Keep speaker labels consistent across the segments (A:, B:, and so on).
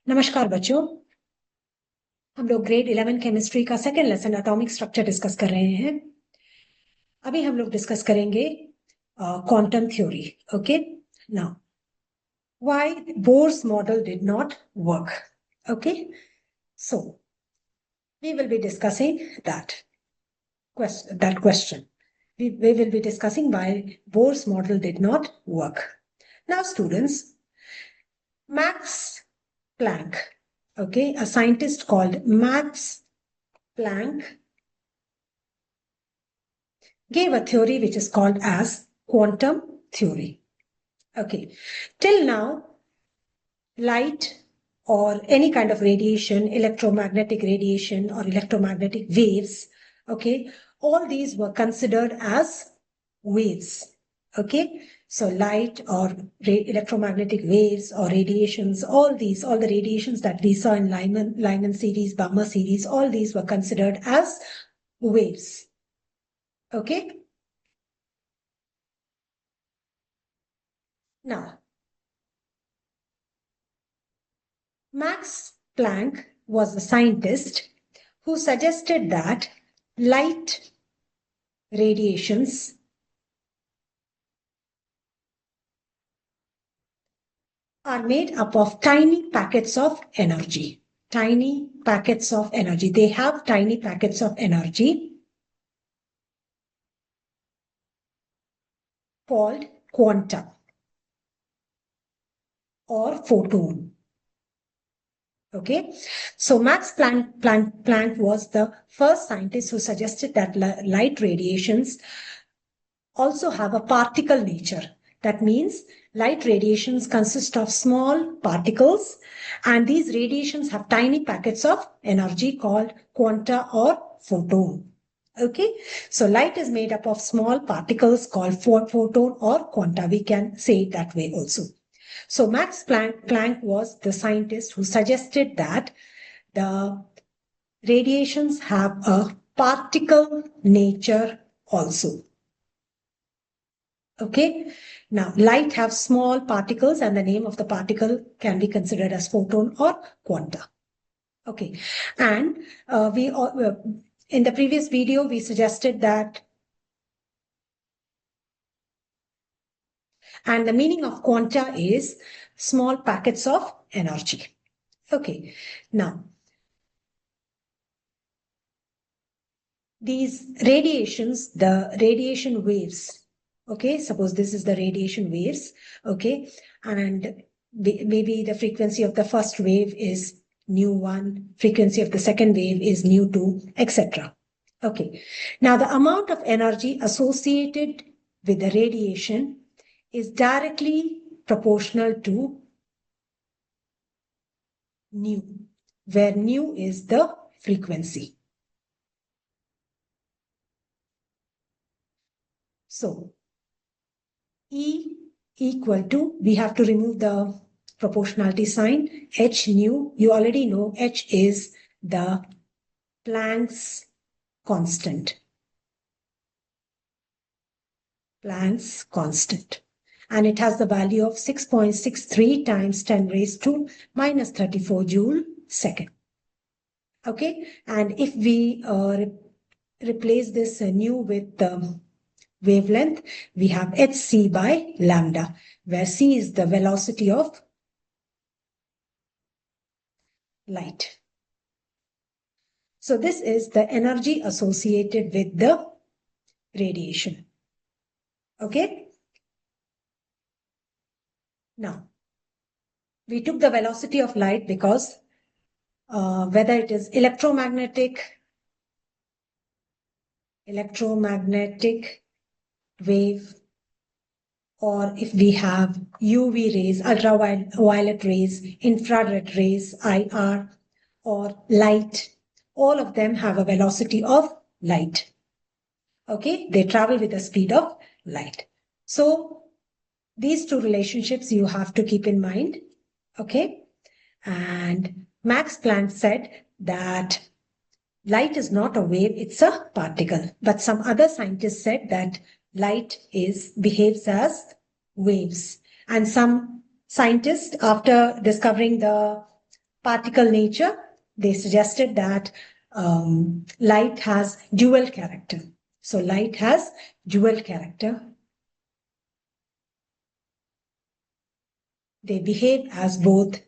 A: नमस्कार बच्चों, हम लोग ग्रेड 11 केमिस्ट्री का second lesson atomic structure discuss कर रहे हैं। अभी हम लोग डिस्कस करेंगे quantum theory. Okay, now why Bohr's model did not work. Okay, so we will be discussing that question. We will be discussing why Bohr's model did not work. Now students, Max Planck, okay, a scientist called Max Planck gave a theory which is called as quantum theory. Okay, till now, light or any kind of radiation, electromagnetic radiation or electromagnetic waves, okay, all these were considered as waves. Okay, so light or electromagnetic waves or radiations, all the radiations that we saw in Lyman series, Balmer series, all these were considered as waves. Okay, now Max Planck was a scientist who suggested that light radiations are made up of tiny packets of energy. Tiny packets of energy. They have tiny packets of energy called quanta or photon. Okay, so Max Planck was the first scientist who suggested that light radiations also have a particle nature. That means light radiations consist of small particles, and these radiations have tiny packets of energy called quanta or photon. Okay, so light is made up of small particles called photon or quanta. We can say it that way also. So Max Planck was the scientist who suggested that the radiations have a particle nature also. Okay, now light have small particles and the name of the particle can be considered as photon or quanta. Okay, and in the previous video we suggested that, and the meaning of quanta is small packets of energy. Okay, now these radiations, the radiation waves, okay, suppose this is the radiation waves, okay, and maybe the frequency of the first wave is nu1, frequency of the second wave is nu2, etc. Okay, now the amount of energy associated with the radiation is directly proportional to nu, where nu is the frequency. So E equal to, we have to remove the proportionality sign, h nu, you already know h is the Planck's constant. Planck's constant. And it has the value of 6.63 times 10 raised to minus 34 joule second. Okay, and if we replace this nu with the wavelength, we have hc by lambda, where c is the velocity of light. So this is the energy associated with the radiation. Okay. Now, we took the velocity of light because whether it is electromagnetic wave, or if we have UV rays, ultraviolet rays, infrared rays, IR, or light, all of them have a velocity of light. Okay, they travel with the speed of light. So these two relationships you have to keep in mind. Okay, and Max Planck said that light is not a wave, it's a particle. But some other scientists said that light behaves as waves. And some scientists, after discovering the particle nature, they suggested that light has dual character. So light has dual character. They behave as both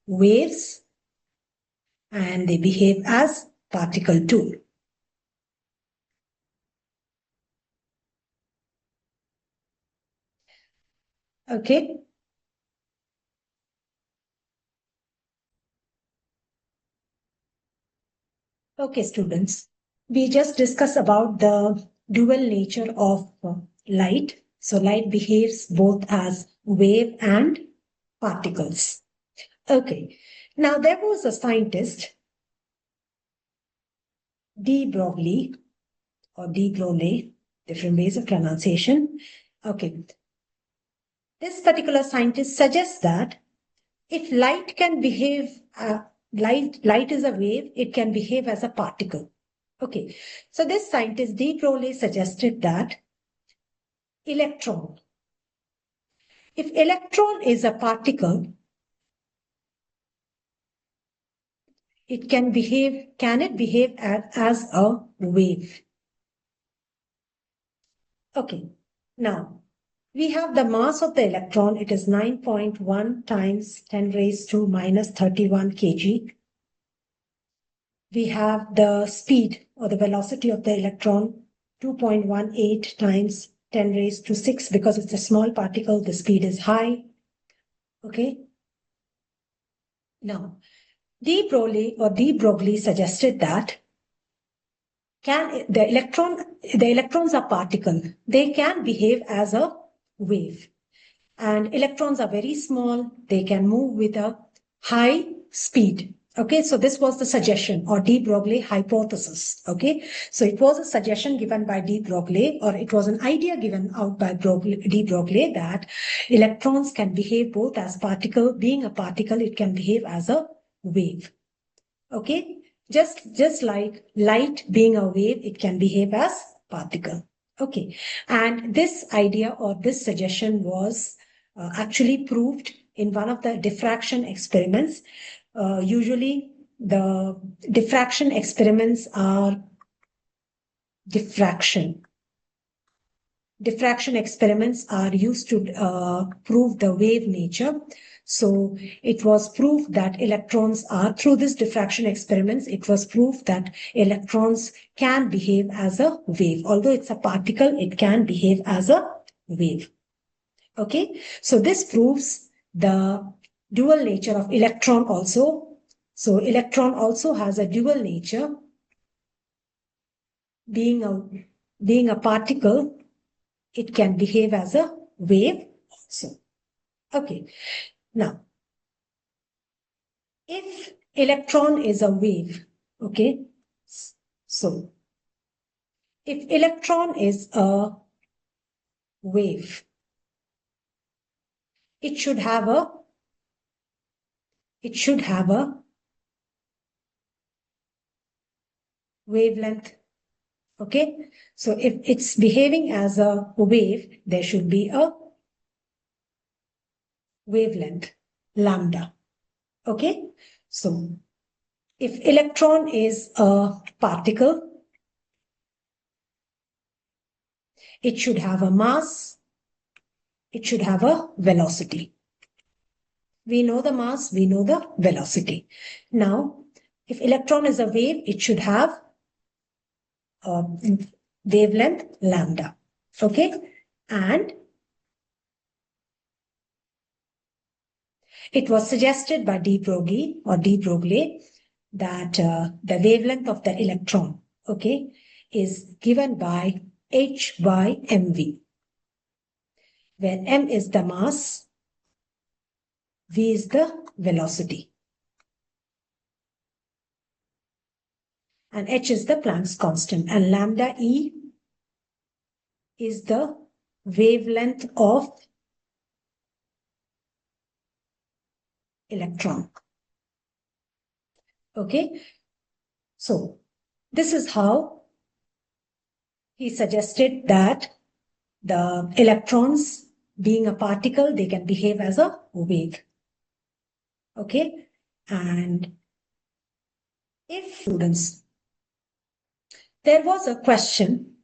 A: waves and they behave as particle too. Okay. Okay, students. We just discussed about the dual nature of light. So light behaves both as wave and particles. Okay. Now there was a scientist, Broglie or Broglie, different ways of pronunciation. Okay. This particular scientist suggests that if light can behave, light is a wave, it can behave as a particle. Okay, so this scientist, Broglie, suggested that electron, if electron is a particle, it can it behave as a wave? Okay, now we have the mass of the electron. It is 9.1 times 10 raised to minus 31 kg. We have the speed or the velocity of the electron, 2.18 times 10 raised to 6. Because it's a small particle, the speed is high. Okay. Now, Broglie suggested that the electrons are particle. They can behave as a wave. And electrons are very small. They can move with a high speed. Okay, so this was the suggestion or Broglie hypothesis. Okay, so it was a suggestion given by Broglie, or it was an idea given out by Broglie that electrons can behave both as particle. Being a particle, it can behave as a wave. Okay, just like light being a wave, it can behave as particle. Okay, and this idea or this suggestion was actually proved in one of the diffraction experiments. Usually the diffraction experiments are diffraction experiments are used to prove the wave nature. So it was proved that electrons are, through this diffraction experiments, it was proved that electrons can behave as a wave. Although it's a particle, it can behave as a wave. Okay, so this proves the dual nature of electron also. So electron also has a dual nature. Being a particle, it can behave as a wave also. Okay, now, if electron is a wave, okay, so if electron is a wave, it should have a wavelength. Okay, so if it's behaving as a wave, there should be a wavelength, lambda. Okay, so if electron is a particle, it should have a mass, it should have a velocity. We know the mass, we know the velocity. Now, if electron is a wave, it should have wavelength lambda. Okay, and it was suggested by Broglie that the wavelength of the electron, okay, is given by h by mv, where m is the mass, v is the velocity, and h is the Planck's constant, and lambda e is the wavelength of electron. Okay, so this is how he suggested that the electrons, being a particle, they can behave as a wave. Okay, and If students, there was a question,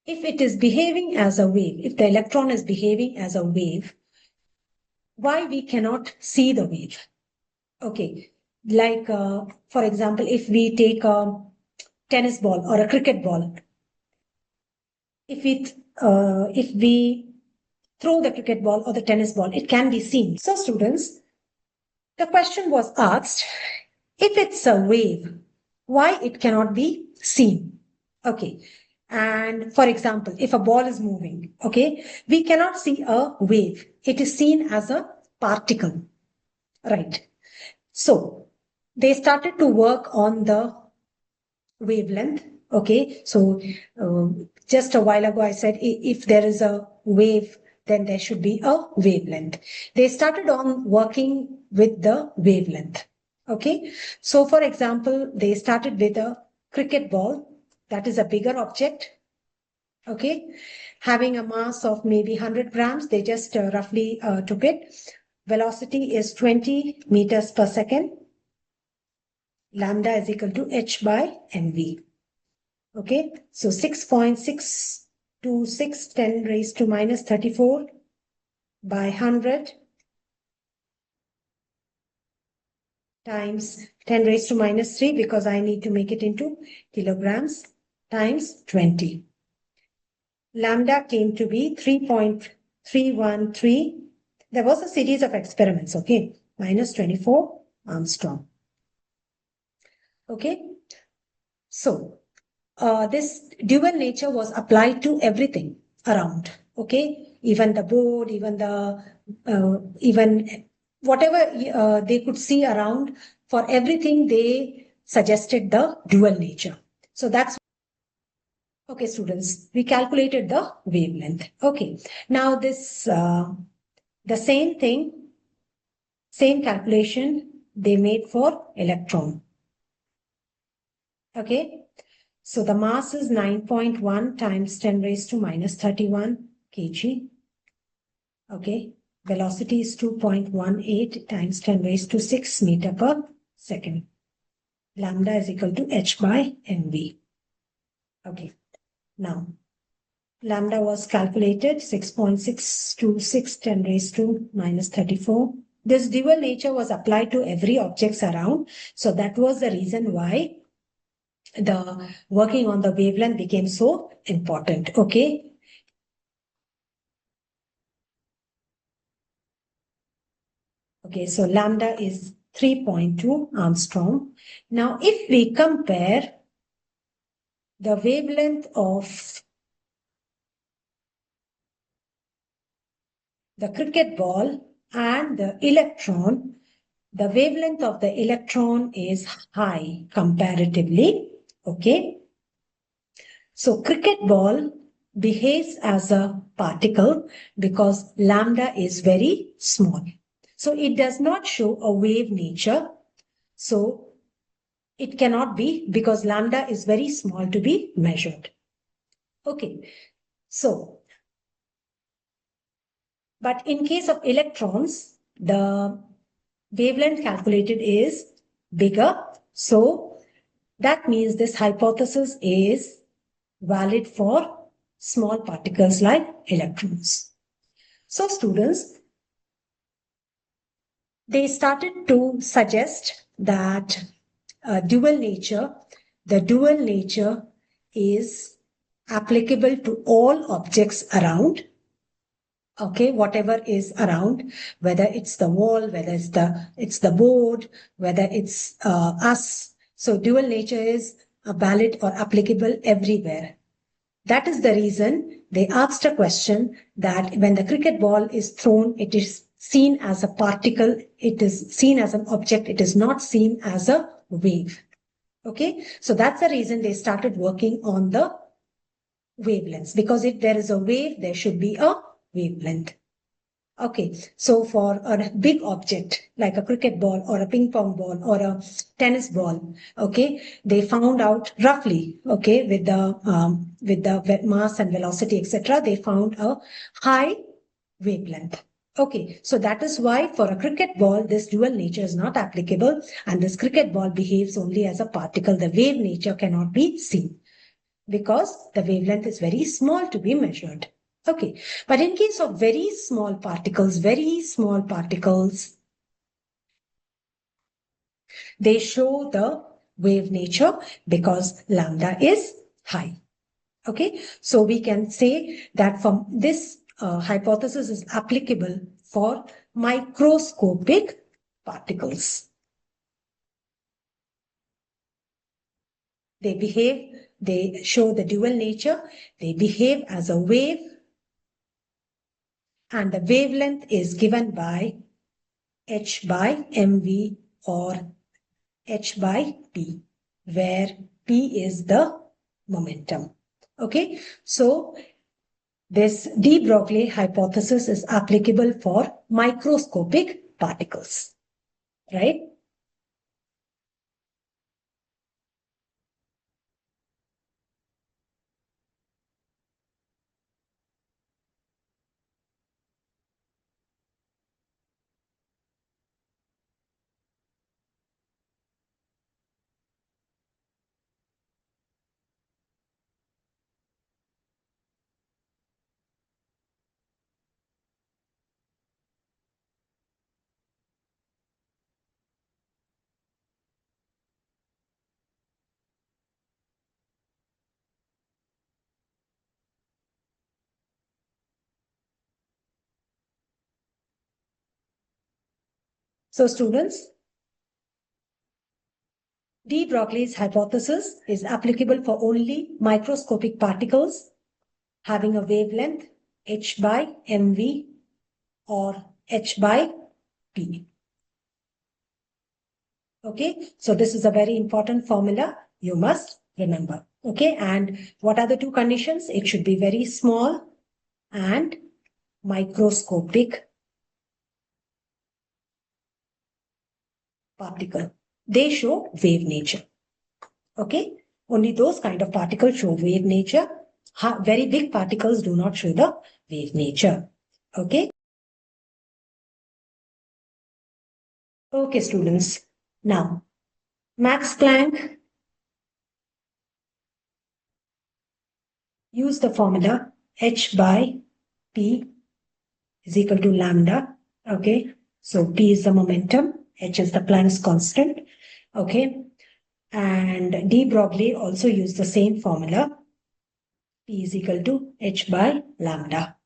A: if it is behaving as a wave, if the electron is behaving as a wave, why we cannot see the wave? Okay, like for example, if we take a tennis ball or a cricket ball, if we throw the cricket ball or the tennis ball, it can be seen. So students, the question was asked, if it's a wave, why it cannot be seen? Okay. And for example, if a ball is moving, okay, we cannot see a wave. It is seen as a particle, right? So they started to work on the wavelength. Okay. So just a while ago, I said, if there is a wave, then there should be a wavelength. They started on working with the wavelength. Okay. So for example, they started with a cricket ball. That is a bigger object. Okay. Having a mass of maybe 100 grams, they just roughly took it. Velocity is 20 meters per second. Lambda is equal to h by mv. Okay. So 6.626 10 raised to minus 34 by 100 times 10 raised to minus 3, because I need to make it into kilograms, times 20. Lambda came to be 3.313. There was a series of experiments, okay, minus 24 Armstrong. Okay, so this dual nature was applied to everything around, okay, even the board, even the, even whatever they could see around, for everything they suggested the dual nature. So that's okay, students, we calculated the wavelength. Okay, now this, the same thing, same calculation they made for electron. Okay, so the mass is 9.1 times 10 raised to minus 31 kg. Okay, velocity is 2.18 times 10 raised to 6 meter per second. Lambda is equal to h by mv. Okay. Now, lambda was calculated 6.626 10 raised to minus 34. This dual nature was applied to every objects around. So that was the reason why the working on the wavelength became so important. Okay. Okay, so lambda is 3.2 Armstrong. Now, if we compare the wavelength of the cricket ball and the electron, the wavelength of the electron is high comparatively. Okay. So cricket ball behaves as a particle because lambda is very small. So it does not show a wave nature. So it cannot be, because lambda is very small to be measured. Okay. So, but in case of electrons, the wavelength calculated is bigger. So that means this hypothesis is valid for small particles like electrons. So students, they started to suggest that the dual nature is applicable to all objects around. Okay, whatever is around, whether it's the wall, whether it's the board, whether it's us. So dual nature is valid or applicable everywhere. That is the reason they asked a question that when the cricket ball is thrown, it is seen as a particle, it is seen as an object, it is not seen as a wave. Okay, so that's the reason they started working on the wavelengths, because if there is a wave, there should be a wavelength. Okay, so for a big object like a cricket ball or a ping pong ball or a tennis ball, okay, they found out roughly, okay, with the mass and velocity, etc., they found a high wavelength. Okay, so that is why for a cricket ball, this dual nature is not applicable, and this cricket ball behaves only as a particle. The wave nature cannot be seen because the wavelength is very small to be measured. Okay, but in case of very small particles, they show the wave nature because lambda is high. Okay, so we can say that from this hypothesis is applicable for microscopic particles. They show the dual nature, they behave as a wave, and the wavelength is given by h by mv or h by p, where p is the momentum. Okay, so this de Broglie hypothesis is applicable for microscopic particles, right? So students, de Broglie's hypothesis is applicable for only microscopic particles having a wavelength h by mv or h by p. Okay, so this is a very important formula you must remember. Okay, and what are the two conditions? It should be very small and microscopic particle. They show wave nature. Okay, only those kind of particles show wave nature. Very big particles do not show the wave nature. Okay. Okay, students. Now, Max Planck used the formula h by p is equal to lambda. Okay, so p is the momentum, h is the Planck's constant. Okay, and de Broglie also used the same formula, p is equal to h by lambda.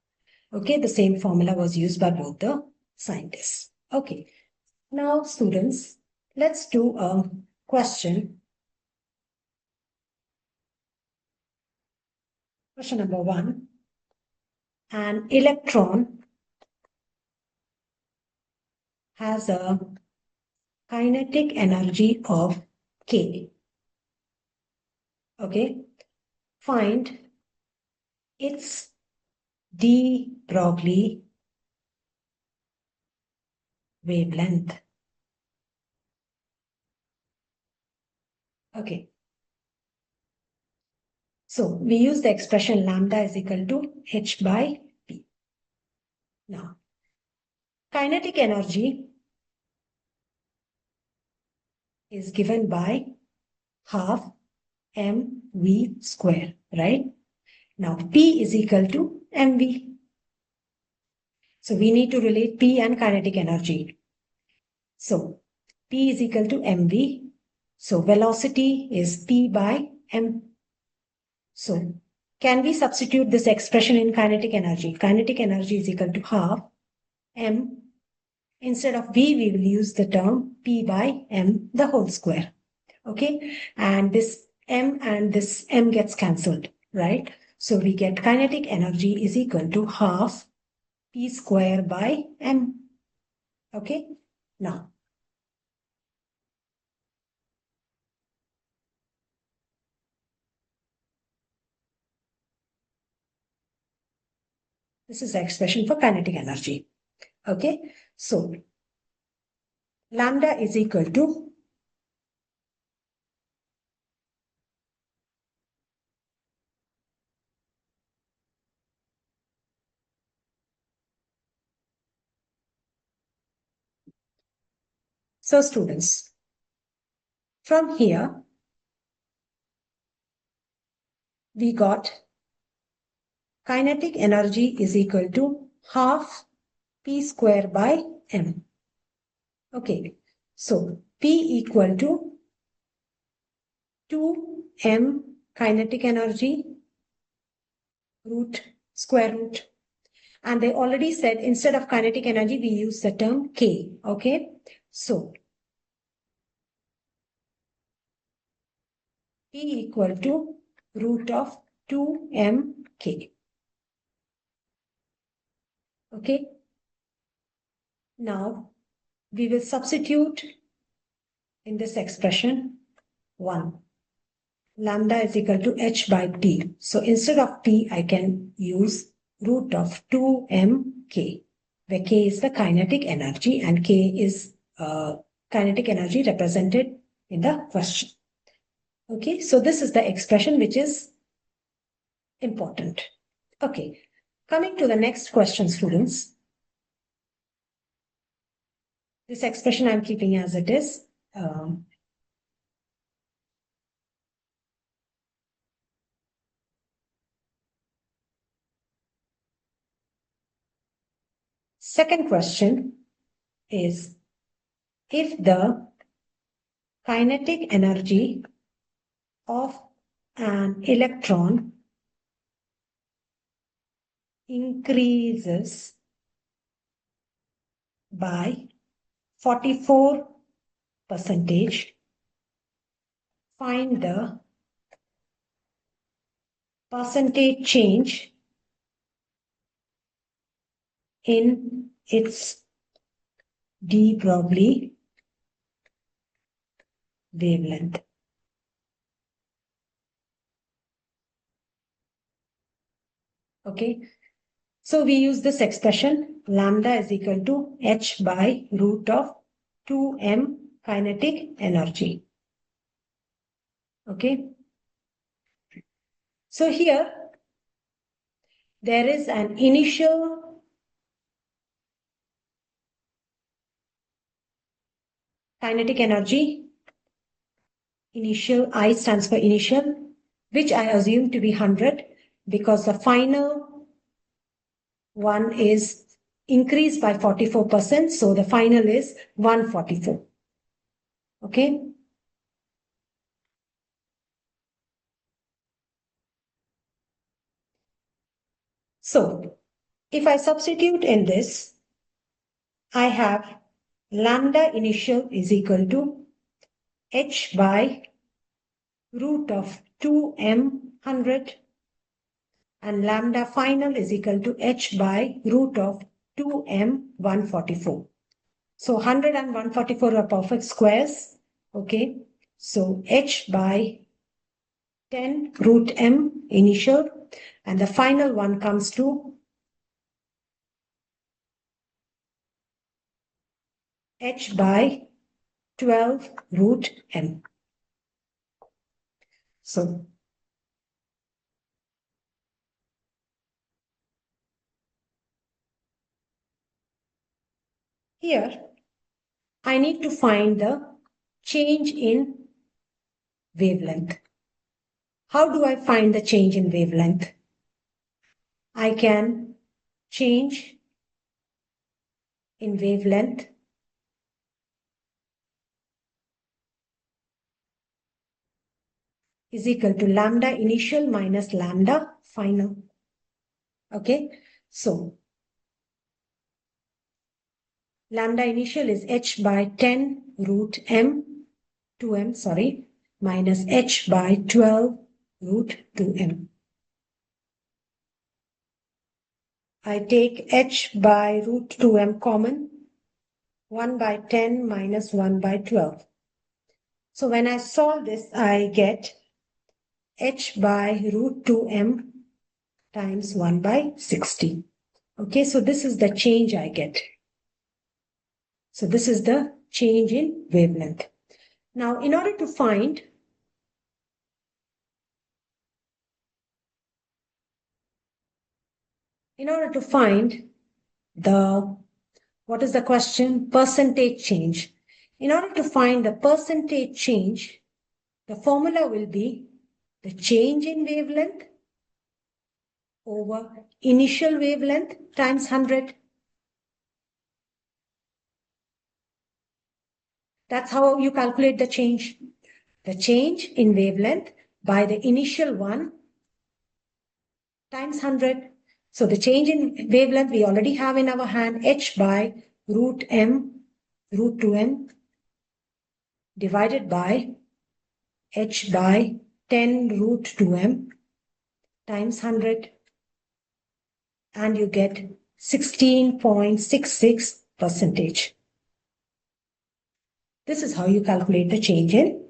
A: Okay, the same formula was used by both the scientists. Okay, now students, let's do a question. Question number 1. An electron has a kinetic energy of K. Okay, find its de Broglie wavelength. Okay, so we use the expression lambda is equal to h by p. Now, kinetic energy is given by half mv square, right? Now, P is equal to mv. So, we need to relate P and kinetic energy. So, P is equal to mv. So, velocity is P by m. So, can we substitute this expression in kinetic energy? Kinetic energy is equal to half m. Instead of v, we will use the term P by m, the whole square. Okay, and this m gets cancelled, right? So we get kinetic energy is equal to half p square by m. Okay, now this is the expression for kinetic energy. Okay, so lambda is equal to So students, from here, we got kinetic energy is equal to half P square by M. Okay, so P equal to 2M kinetic energy square root. And they already said instead of kinetic energy, we use the term K. Okay, so P equal to root of 2mk. Okay, now we will substitute in this expression 1. Lambda is equal to h by t. So instead of t, I can use root of 2mk, where k is the kinetic energy and k is kinetic energy represented in the question. Okay, so this is the expression which is important. Okay, coming to the next question, students. This expression I'm keeping as it is. Second question is, if the kinetic energy of an electron increases by 44%, find the percentage change in its de Broglie wavelength. Okay, so we use this expression lambda is equal to h by root of 2m kinetic energy. Okay, so here there is an initial kinetic energy. Initial, I stands for initial, which I assume to be 100 because the final one is increased by 44%. So the final is 144. Okay. So if I substitute in this, I have lambda initial is equal to h by root of 2m100 and lambda final is equal to h by root of 2m144. So 100 and 144 are perfect squares. Okay, so h by 10 root m initial and the final one comes to h by 12 root m. So here I need to find the change in wavelength. How do I find the change in wavelength? I can change in wavelength is equal to lambda initial minus lambda final. Okay, so lambda initial is h by 10 root m, 2m, sorry, minus h by 12 root 2m. I take h by root 2m common, 1 by 10 minus 1 by 12. So when I solve this, I get h by root 2m times 1 by 60. Okay, so this is the change I get. So this is the change in wavelength. Now, in order to find the, what is the question? Percentage change. In order to find the percentage change, the formula will be the change in wavelength over initial wavelength times 100. That's how you calculate the change. The change in wavelength by the initial one times 100. So the change in wavelength we already have in our hand, h by root 2m divided by h by 10 root 2m times 100, and you get 16.66%. This is how you calculate the change in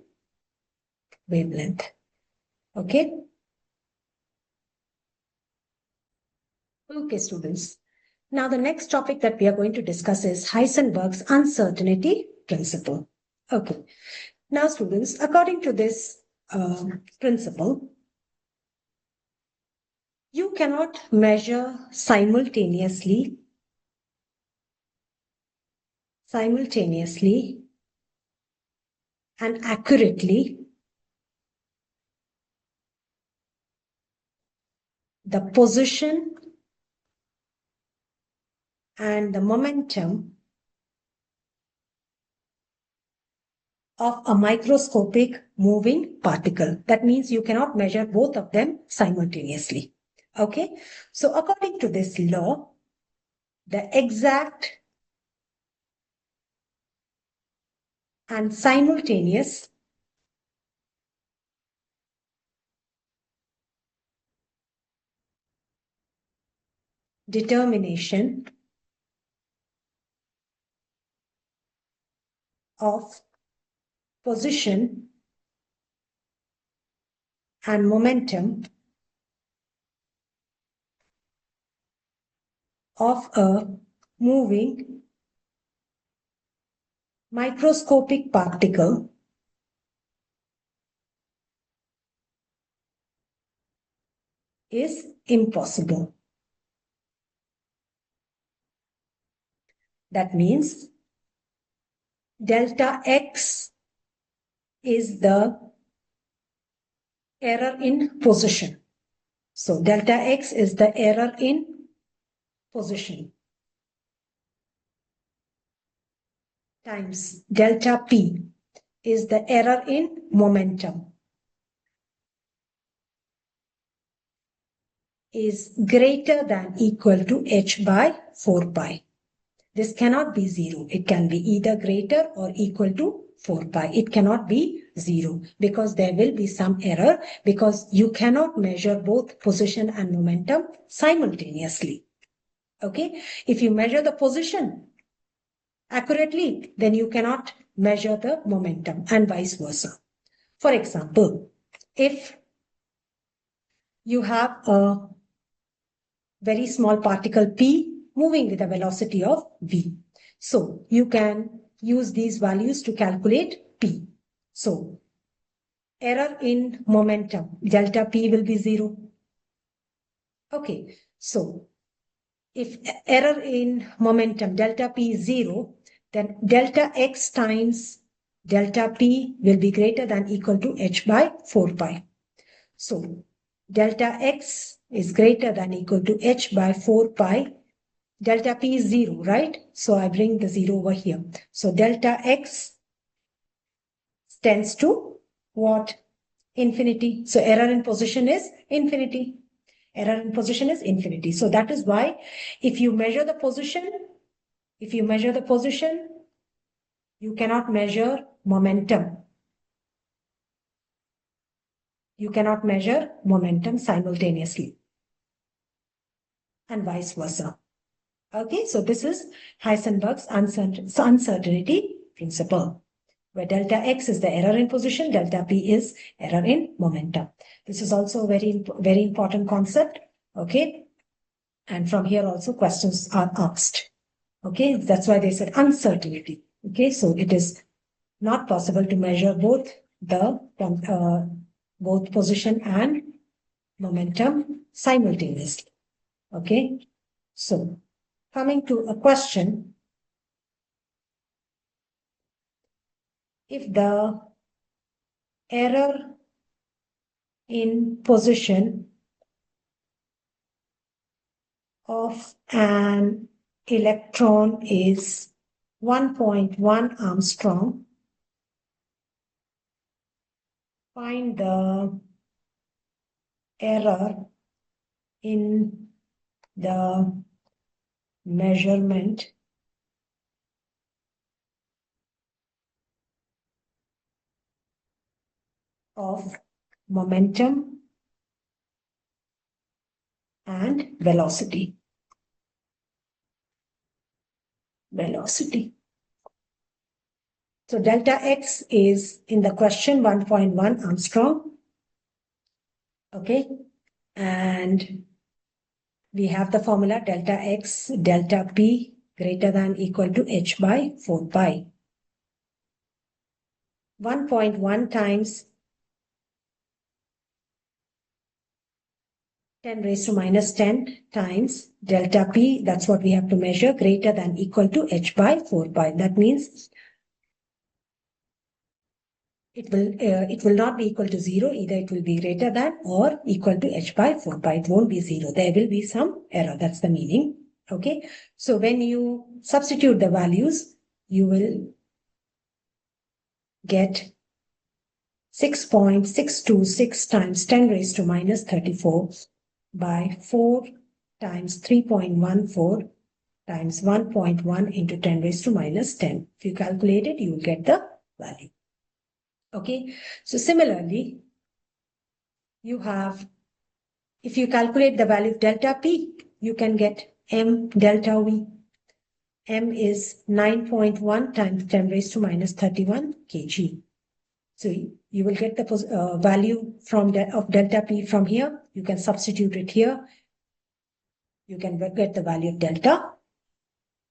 A: wavelength. Okay. Okay, students. Now the next topic that we are going to discuss is Heisenberg's uncertainty principle. Okay. Now students, according to this principle, you cannot measure simultaneously and accurately the position and the momentum of a microscopic moving particle. That means you cannot measure both of them simultaneously. Okay, so according to this law, the exact and simultaneous determination of position and momentum of a moving microscopic particle is impossible. That means delta x is the error in position. So delta x is the error in position times delta p is the error in momentum is greater than equal to h by 4 pi. This cannot be 0. It can be either greater or equal to 4 pi. It cannot be 0 because there will be some error, because you cannot measure both position and momentum simultaneously. Okay, if you measure the position accurately, then you cannot measure the momentum, and vice versa. For example, if you have a very small particle p moving with a velocity of v, so you can use these values to calculate p. So error in momentum, delta p will be 0. Okay, so if error in momentum, delta p is 0, then delta x times delta p will be greater than equal to h by 4 pi. So delta x is greater than equal to h by 4 pi. Delta p is 0, right? So I bring the 0 over here. So delta x tends to what? Infinity. So error in position is infinity. Error in position is infinity. So that is why if you measure the position, you cannot measure momentum. You cannot measure momentum simultaneously, and vice versa. Okay, so this is Heisenberg's uncertainty principle, where delta x is the error in position, delta p is error in momentum. This is also a very important concept. Okay, and from here also questions are asked. Okay, that's why they said uncertainty. Okay, so it is not possible to measure both both position and momentum simultaneously. Okay, so coming to a question, if the error in position of an electron is 1.1 Armstrong, find the error in the measurement of momentum and velocity. So delta X is in the question 1.1 Armstrong. Okay. And we have the formula delta X, delta P greater than equal to h by 4 pi. 1.1 times 10 raised to minus 10 times delta P, that's what we have to measure, greater than equal to h by 4 pi. That means it will not be equal to 0. Either it will be greater than or equal to h by 4 pi. It won't be 0. There will be some error. That's the meaning. Okay. So when you substitute the values, you will get 6.626 times 10 raised to minus 34 by 4 times 3.14 times 1.1 into 10 raised to minus 10. If you calculate it, you will get the value. Okay. So similarly, you have, if you calculate the value of delta P, you can get m delta V. M is 9.1 times 10 raised to minus 31 kg. So you will get the value of delta P from here. You can substitute it here. You can get the value of delta.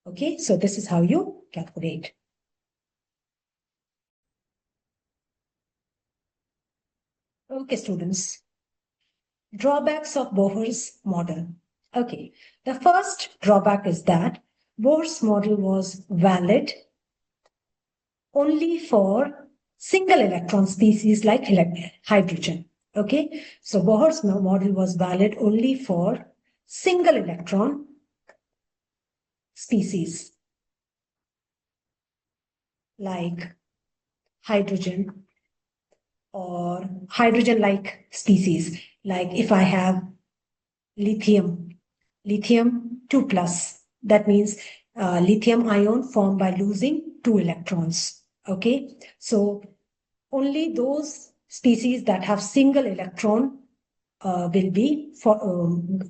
A: Okay, so this is how you calculate. Okay, students. Drawbacks of Bohr's model. Okay, the first drawback is that Bohr's model was valid only for single electron species like hydrogen. Okay, so Bohr's model was valid only for single electron species like hydrogen or hydrogen-like species. Like if I have lithium 2 plus, that means lithium ion formed by losing 2 electrons. Okay, so only those species that have single electron will be, for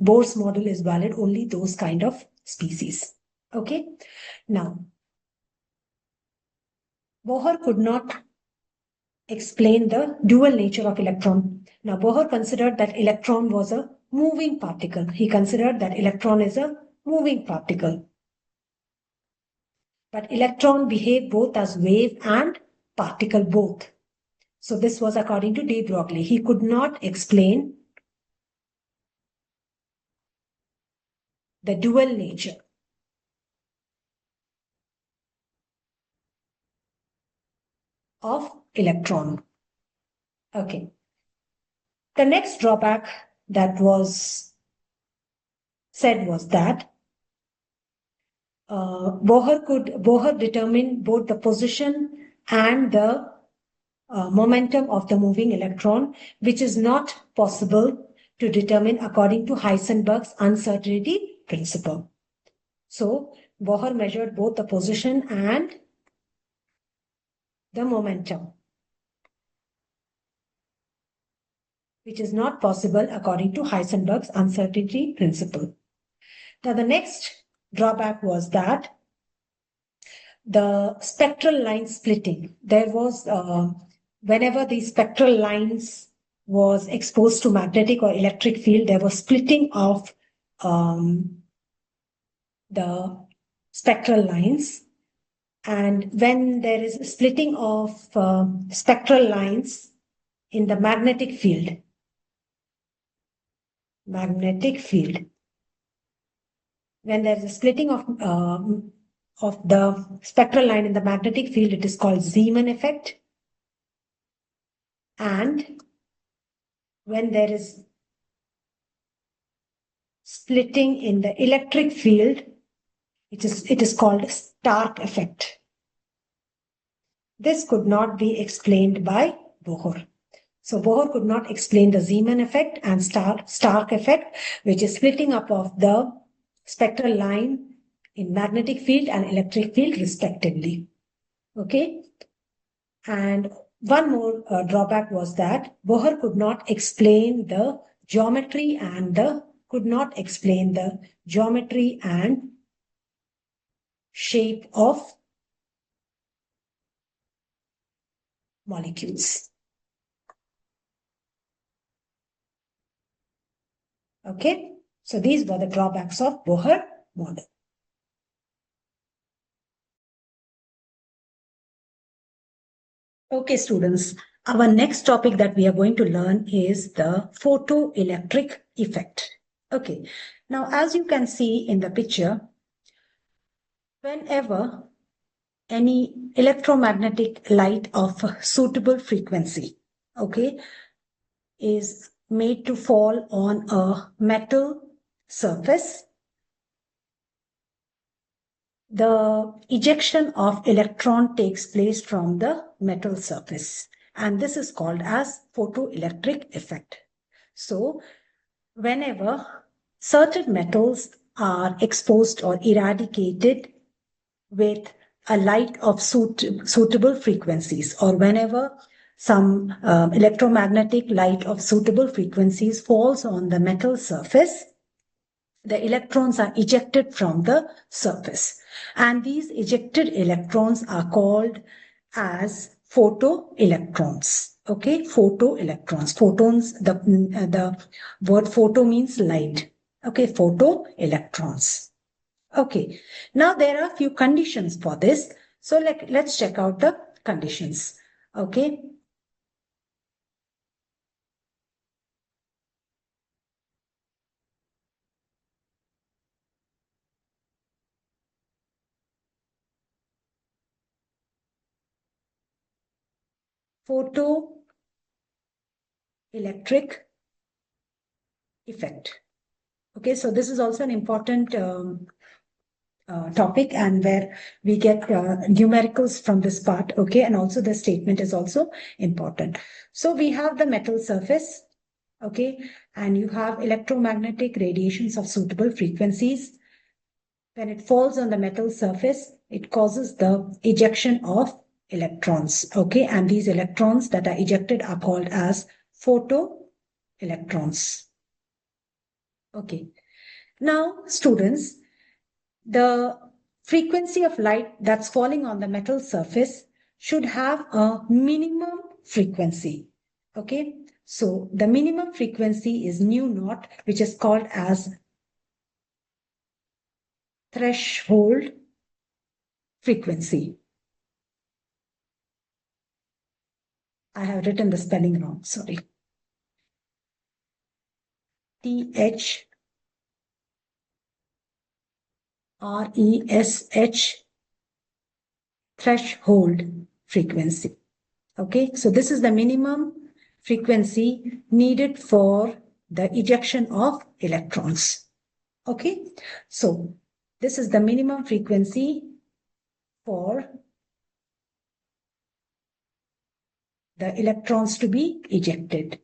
A: Bohr's model is valid only those kind of species. Okay, now Bohr could not explain the dual nature of electron. Now Bohr considered that electron was a moving particle. He considered that electron is a moving particle. But electron behave both as wave and particle both. So this was according to de Broglie. He could not explain the dual nature of electron. Okay. The next drawback that was said was that Bohr determined both the position and the momentum of the moving electron, which is not possible to determine according to Heisenberg's uncertainty principle. So Bohr measured both the position and the momentum, which is not possible according to Heisenberg's uncertainty principle. Now the next drawback was that the spectral line splitting. There was, whenever the spectral lines was exposed to magnetic or electric field, there was splitting of the spectral lines. And when there is splitting of spectral lines in the magnetic field, when there is a splitting of of the spectral line in the magnetic field, it is called Zeeman effect. And when there is splitting in the electric field, it is called Stark effect. This could not be explained by Bohr. So Bohr could not explain the Zeeman effect and Stark effect, which is splitting up of the spectral line in magnetic field and electric field respectively. Okay. And one more drawback was that Bohr could not explain the geometry and shape of molecules. Okay, so these were the drawbacks of Bohr model. Okay, students, our next topic that we are going to learn is the photoelectric effect. Okay, now as you can see in the picture, whenever any electromagnetic light of suitable frequency, okay, is made to fall on a metal surface, the ejection of electron takes place from the metal surface, and this is called as photoelectric effect. So whenever certain metals are exposed or irradiated with a light of suitable frequencies, or whenever some electromagnetic light of suitable frequencies falls on the metal surface, the electrons are ejected from the surface. And these ejected electrons are called as photoelectrons. Okay, photoelectrons. Photons, the word photo means light. Okay, photoelectrons. Okay, now there are a few conditions for this. So let's check out the conditions. Okay. Photoelectric effect. Okay, so this is also an important topic, and where we get numericals from this part. Okay, and also the statement is also important. So we have the metal surface. Okay, and you have electromagnetic radiations of suitable frequencies. When it falls on the metal surface, it causes the ejection of electrons. Okay, and these electrons that are ejected are called as photoelectrons. Okay, now students, the frequency of light that's falling on the metal surface should have a minimum frequency. Okay, so the minimum frequency is nu naught, which is called as threshold frequency. I have written the spelling wrong, sorry. THRESH, threshold frequency. Okay, so this is the minimum frequency needed for the ejection of electrons. Okay, so this is the minimum frequency for the electrons to be ejected.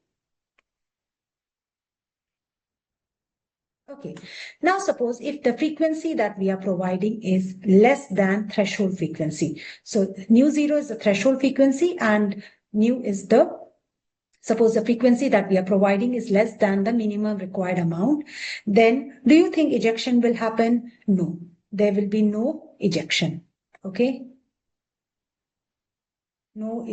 A: Okay, now suppose if the frequency that we are providing is less than threshold frequency. So nu zero is the threshold frequency, and nu is suppose the frequency that we are providing is less than the minimum required amount, then do you think ejection will happen? No, there will be no ejection. Okay, no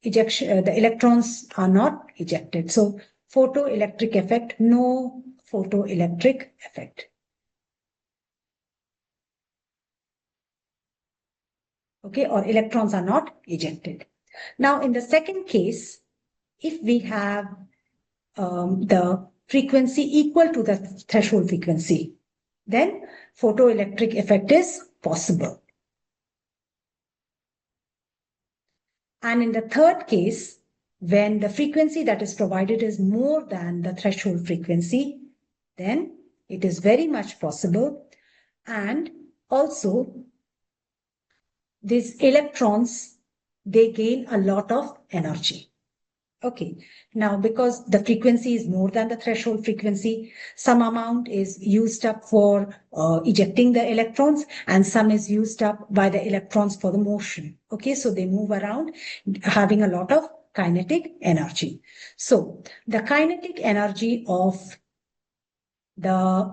A: ejection, the electrons are not ejected. So photoelectric effect, no photoelectric effect. Okay, or electrons are not ejected. Now in the second case, if we have the frequency equal to the threshold frequency, then photoelectric effect is possible. And in the third case, when the frequency that is provided is more than the threshold frequency, then it is very much possible. And also, these electrons, they gain a lot of energy. Okay, now because the frequency is more than the threshold frequency, some amount is used up for ejecting the electrons and some is used up by the electrons for the motion. Okay, so they move around having a lot of kinetic energy. So the kinetic energy of the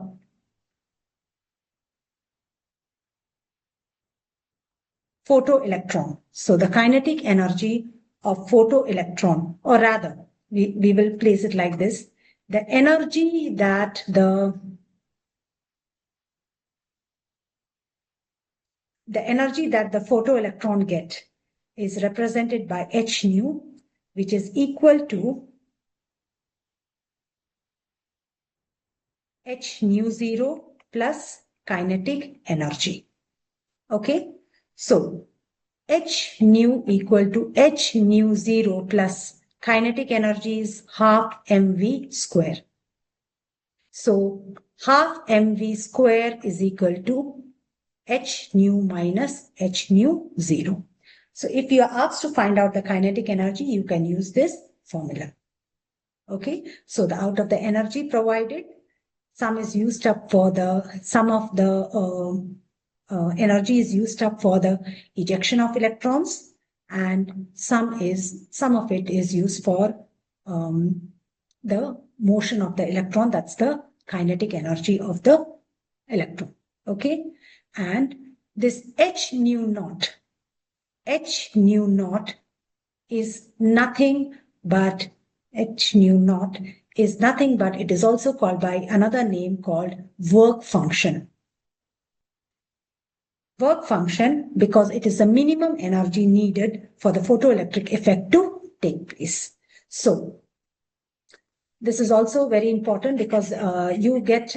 A: photoelectron. So the kinetic energy of photoelectron, or rather, we will place it like this. The energy that the photoelectron get is represented by h nu, which is equal to h nu 0 plus kinetic energy. Okay, so h nu equal to h nu 0 plus kinetic energy is half mv square. So half mv square is equal to h nu minus h nu 0. So if you are asked to find out the kinetic energy, you can use this formula. Okay, so out of the energy provided, some is used up for some of the energy is used up for the ejection of electrons, and some of it is used for the motion of the electron. That's the kinetic energy of the electron. Okay, and this h nu naught is nothing but it is also called by another name called work function. Work function because it is the minimum energy needed for the photoelectric effect to take place. So this is also very important because you get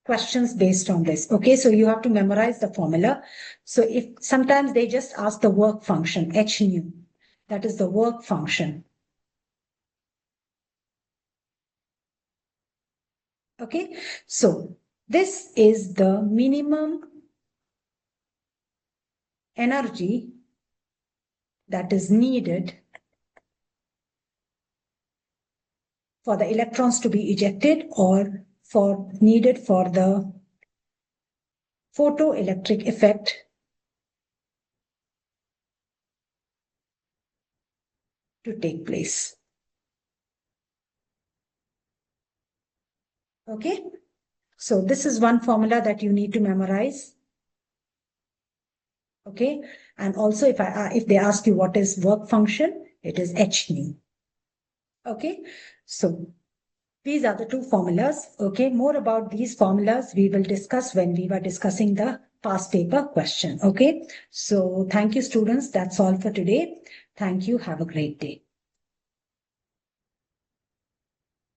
A: questions based on this. Okay, so you have to memorize the formula. So if sometimes they just ask the work function, h nu, that is the work function. Okay, so this is the minimum energy that is needed for the electrons to be ejected or needed for the photoelectric effect to take place. Okay, so this is one formula that you need to memorize. Okay, and also if they ask you what is work function, it is h nu. Okay, so these are the two formulas. Okay, more about these formulas we will discuss when we were discussing the past paper question. Okay, so thank you, students. That's all for today. Thank you. Have a great day.